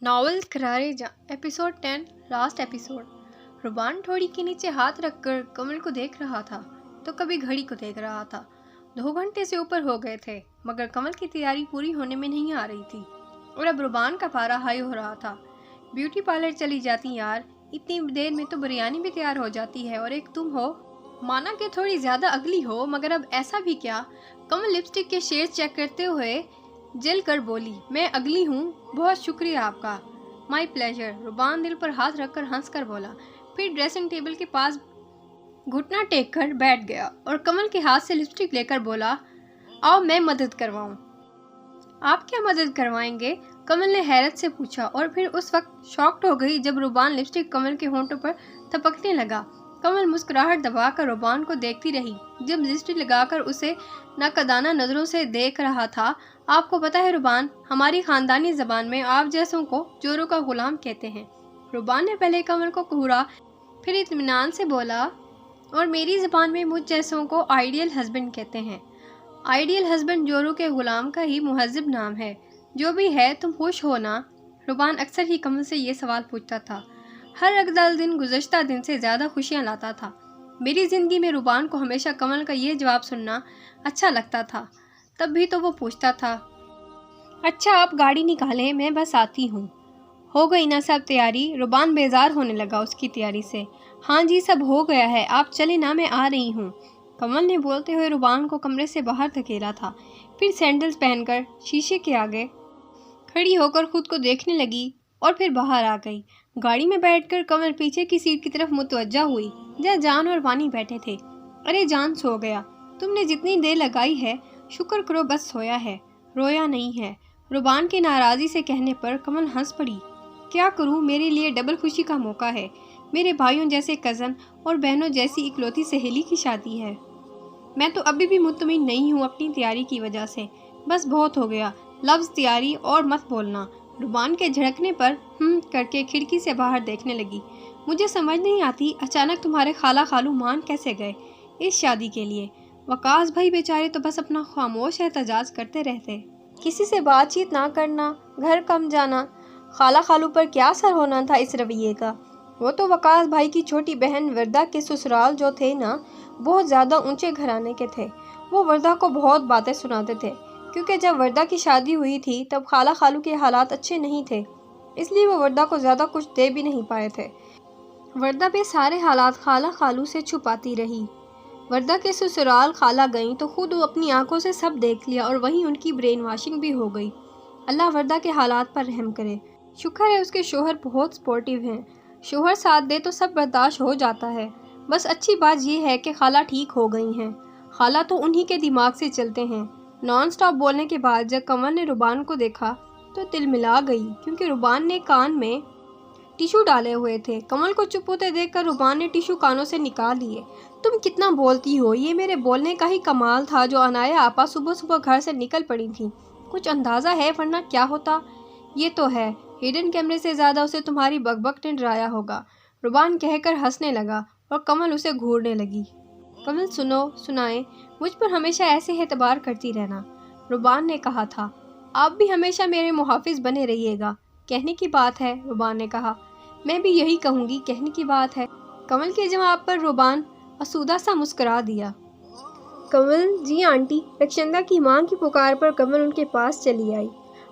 Novel करारे जा episode 10 last episode. रुबान ठोड़ी के नीचे हाथ रखकर कमल को देख रहा था तो कभी घड़ी को देख रहा था। 2 घंटे से ऊपर हो गए थे मगर कमल की तैयारी पूरी होने में नहीं आ रही थी और अब रुबान का पारा हाई हो रहा था। ब्यूटी पार्लर चली जाती यार, इतनी देर में तो बिरयानी भी तैयार हो जाती है और एक तुम हो, माना कि थोड़ी ज्यादा अगली हो मगर अब ऐसा भी क्या। कमल लिपस्टिक के शेड्स चेक करते हुए जल कर बोली, मैं अगली हूँ, बहुत शुक्रिया आपका। My pleasure. रुबान दिल पर हाथ रखकर हंस कर बोला, फिर ड्रेसिंग टेबल के पास घुटना टेक कर बैठ गया और कमल के हाथ से लिपस्टिक लेकर बोला, आओ मैं मदद करवाऊँ। आप क्या मदद करवाएंगे? कमल ने हैरत से पूछा और फिर उस वक्त शॉक्ड हो गई जब रुबान लिपस्टिक कमल के होंठों पर थपकने लगा। कमल मुस्कुराहट दबाकर रुबान को देखती रही जब लिपस्टिक लगाकर उसे नाकदाना नजरों से देख रहा था। आपको पता है रुबान, हमारी खानदानी जबान में आप जैसों को जोरों का गुलाम कहते हैं। रुबान ने पहले कमल को घूरा फिर इत्मीनान से बोला, और मेरी जबान में मुझ जैसों को आइडियल हस्बैंड कहते हैं। आइडियल हस्बैंड जोरों के गुलाम का ही मुहज्जब नाम है। जो भी है तुम खुश हो ना? रुबान अक्सर ही कमल से ये सवाल पूछता था। हर अगले दिन गुज़श्ता दिन से ज़्यादा खुशियाँ लाता था। मेरी ज़िंदगी में रुबान को हमेशा कमल का ये जवाब सुनना अच्छा लगता था। तब भी तो वो पूछता था, अच्छा आप गाड़ी निकालें, मैं बस आती हूँ। हो गई ना सब तैयारी? रुबान बेजार होने लगा उसकी तैयारी से। हाँ जी सब हो गया है, आप चले ना, मैं आ रही हूँ। कमल ने बोलते हुए रुबान को कमरे से बाहर धकेला था। फिर सैंडल्स पहनकर शीशे के आगे खड़ी होकर खुद को देखने लगी और फिर बाहर आ गई। गाड़ी में बैठकर कमल पीछे की सीट की तरफ मुतवज्जा हुई जहाँ जान और वानी बैठे थे। अरे जान सो गया, तुमने जितनी देर लगाई है शुक्र करो बस सोया है, रोया नहीं है। रुबान की नाराज़ी से कहने पर कमल हंस पड़ी। क्या करूं, मेरे लिए डबल खुशी का मौका है। मेरे भाइयों जैसे कज़न और बहनों जैसी इकलौती सहेली की शादी है। मैं तो अभी भी मुतमिन नहीं हूँ अपनी तैयारी की वजह से। बस बहुत हो गया, लफ्ज़ तैयारी और मत बोलना। रुबान के झड़कने पर करके खिड़की से बाहर देखने लगी। मुझे समझ नहीं आती अचानक तुम्हारे खाला खालू मान कैसे गए इस शादी के लिए। वकास भाई बेचारे तो बस अपना खामोश एहतजाज करते रहते, किसी से बातचीत ना करना, घर कम जाना। खाला खालू पर क्या असर होना था इस रवैये का? वो तो वकास भाई की छोटी बहन वर्दा के ससुराल जो थे ना, बहुत ज़्यादा ऊंचे घराने के थे। वो वर्दा को बहुत बातें सुनाते थे क्योंकि जब वर्दा की शादी हुई थी तब खाला खालू के हालात अच्छे नहीं थे, इसलिए वो वर्दा को ज़्यादा कुछ दे भी नहीं पाए थे। वर्दा पे सारे हालात खाला खालू से छुपाती रही। वर्दा के ससुराल खाला गईं तो खुद वो अपनी आंखों से सब देख लिया और वहीं उनकी ब्रेन वॉशिंग भी हो गई। अल्लाह वर्दा के हालात पर रहम करे। शुक्र है उसके शोहर बहुत सपोर्टिव हैं। शोहर साथ दे तो सब बर्दाश्त हो जाता है। बस अच्छी बात यह है कि खाला ठीक हो गई हैं। खाला तो उन्हीं के दिमाग से चलते हैं। नॉन स्टॉप बोलने के बाद जब कमल ने रुबान को देखा तो तिलमिला गई क्योंकि रुबान ने कान में टिश्यू डाले हुए थे। कमल को चुप होते देखकर रुबान ने टिश्यू कानों से निकाल लिए। तुम कितना बोलती हो, ये मेरे बोलने का ही कमाल था जो अनाया आपा सुबह सुबह घर से निकल पड़ी थी। कुछ अंदाज़ा है वरना क्या होता? ये तो है, हिडन कैमरे से ज़्यादा उसे तुम्हारी बकबक ने डराया होगा। रुबान कहकर हंसने लगा और कमल उसे घूरने लगी। कमल सुनो सुनाए, मुझ पर हमेशा ऐसे एतबार करती रहना। रुबान ने कहा था, आप भी हमेशा मेरे मुहाफिज बने रहिएगा। कहने की बात है, रुबान ने कहा। मैं भी यही कहूँगी, कहने की बात है। कमल के जवाब पर रुबान आसूदा सा मुस्करा दिया। कमल जी आंटी। रक्षंदा की माँ की पुकार पर कमल उनके पास चली आई।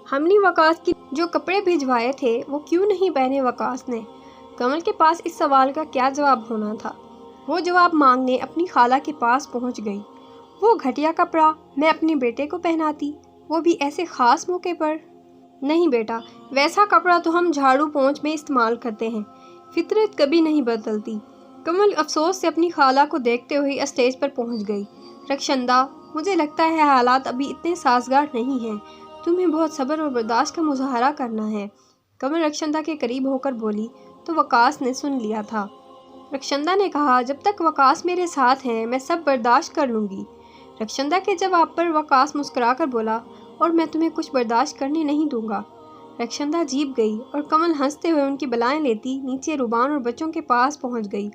हमने वकास की जो कपड़े भिजवाए थे वो क्यों नहीं पहने वकास ने? कमल के पास इस सवाल का क्या जवाब होना था। वो जवाब मांगने अपनी खाला के पास पहुंच गई। वो घटिया कपड़ा मैं अपने बेटे को पहनाती, वो भी ऐसे ख़ास मौके पर? नहीं बेटा, वैसा कपड़ा तो हम झाड़ू पोंछ में इस्तेमाल करते हैं। फितरत कभी नहीं बदलती। कमल अफसोस से अपनी खाला को देखते हुए स्टेज पर पहुंच गई। रक्षंदा, मुझे लगता है हालात अभी इतने साजगार नहीं हैं। तुम्हें बहुत सब्र और बर्दाश्त का मुजाहरा करना है। कमल रक्षंदा के करीब होकर बोली तो वकास ने सुन लिया था। रक्षंदा ने कहा, जब तक वकास मेरे साथ हैं मैं सब बर्दाश्त कर लूँगी। रक्षंदा के जवाब पर वकास मुस्कुरा कर बोला, और मैं तुम्हें कुछ बर्दाश्त करने नहीं दूंगा। रक्षंदा जीप गई और कमल हंसते हुए उनकी बलाएं लेती नीचे रुबान और बच्चों के पास पहुंच गई।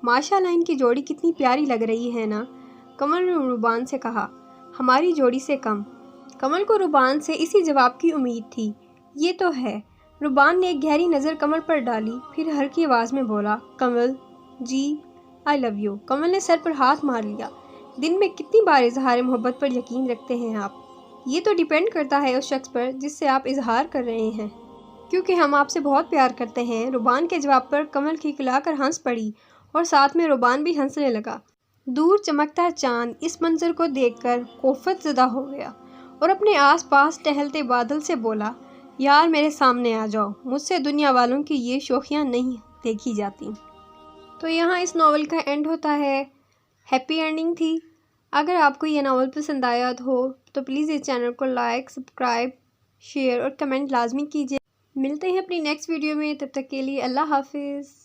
माशाल्लाह इनकी जोड़ी कितनी प्यारी लग रही है ना? कमल ने रुबान से कहा। हमारी जोड़ी से कम। कमल को रुबान से इसी जवाब की उम्मीद थी। ये तो है, ربان نے ایک گہری نظر کمل پر ڈالی، پھر ہلکی آواز میں بولا، کمل جی آئی لو یو۔ کمل نے سر پر ہاتھ مار لیا۔ دن میں کتنی بار اظہار محبت پر یقین رکھتے ہیں آپ؟ یہ تو ڈیپینڈ کرتا ہے اس شخص پر جس سے آپ اظہار کر رہے ہیں۔ کیونکہ ہم آپ سے بہت پیار کرتے ہیں۔ ربان کے جواب پر کمل کھلکھلا کر ہنس پڑی اور ساتھ میں ربان بھی ہنسنے لگا۔ دور چمکتا چاند اس منظر کو دیکھ کر خوفت زدہ ہو گیا اور اپنے آس پاس ٹہلتے بادل سے بولا، یار میرے سامنے آ جاؤ، مجھ سے دنیا والوں کی یہ شوخیاں نہیں دیکھی جاتی۔ تو یہاں اس ناول کا اینڈ ہوتا ہے۔ ہیپی اینڈنگ تھی۔ اگر آپ کو یہ ناول پسند آیا ہو تو پلیز اس چینل کو لائک، سبسکرائب، شیئر اور کمنٹ لازمی کیجیے۔ ملتے ہیں اپنی نیکسٹ ویڈیو میں، تب تک کے لیے اللہ حافظ۔